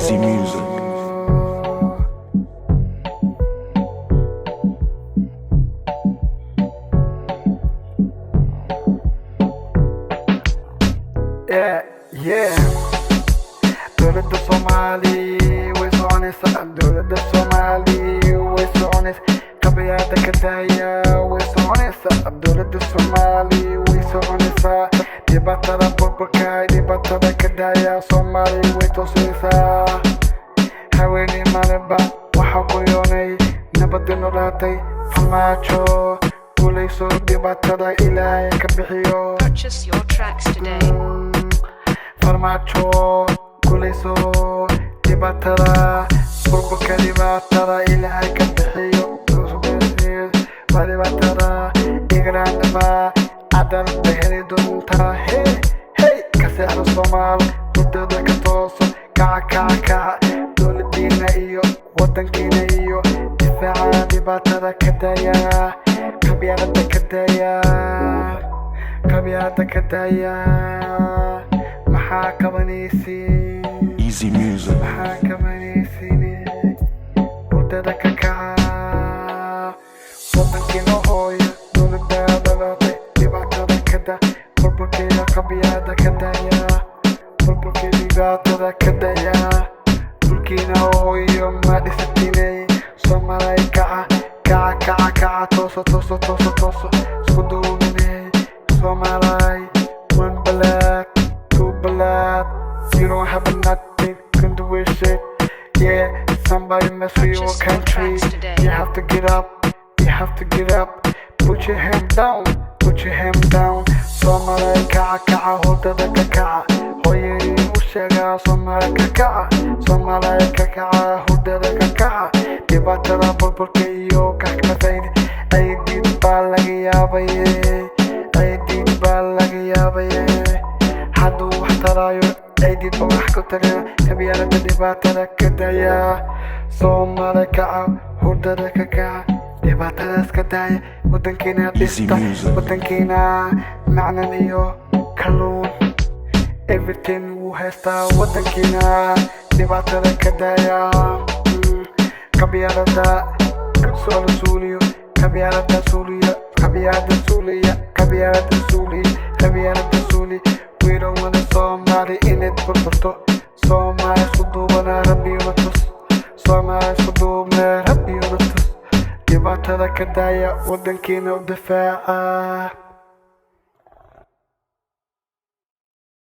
Easy music. Yeah. دولة الصومالي ويسونس دولة الصومالي ويسونس قبيادة كدايا ويسونس دولة الصومالي ويسونس دي بطلة بوبكاي دي بطلة كدايا صومالي ويتوسيسا هاويني مربع وحقيوني نبض نولاتي فماتشو وليسو دي بطلة إلهي كبحيو. Purchase your tracks today. Farmacho, kuliso, dibatara, burbuka dibatara, ilahay ka bixiyo, kusubesiyo, dibatara, igrandaba, adal beheri dunta, hey, kaseexda Soomaal, hurdada ka tooso, kaca, dowladiina iyo wadankiina iyo difaaca dibatada ka daya, qabyaalada ka daya. Easy music. hurdada ka kaca wadankiina hooyo dowladaada looday dhibaatada ka da burburkeeda qabyaalada ka daya burburkee dhibaatada ka daya dhulkiina hooyo ma dhisatinay Soomaalay kaca tooso isku duubinay Soomaalay one black two black. You don't have nothing, can do with shit. Yeah, somebody mess with your country. You have to get up, put your hand down, Soomaalay kaca hurdada ka kaca hooyadii u sheega Soomaalay ka kaca hurdada ka kaca dhibaatada burburka iyo kaknafayda ciidid baa laga yaabaye hadduu wax taraayo ciidid ba wax ku tagaa qabyaalada dhibaatada ka daya Soomaalay kaca hurdada ka kaca dhibaatadaas ka daya wadankiina dhista wadankiina macnan iyo kalluun everything wuu haystaa wadankiina dhibaatada ka daya qabyaalada soo suuliyo qabyaalada suuli we don't want Somali in it burburto Soomaali isku duubana rabbiyo tus Soomaali isku duubna rabbiyo tus dhibaatada ka daya wadankiina u difaaca.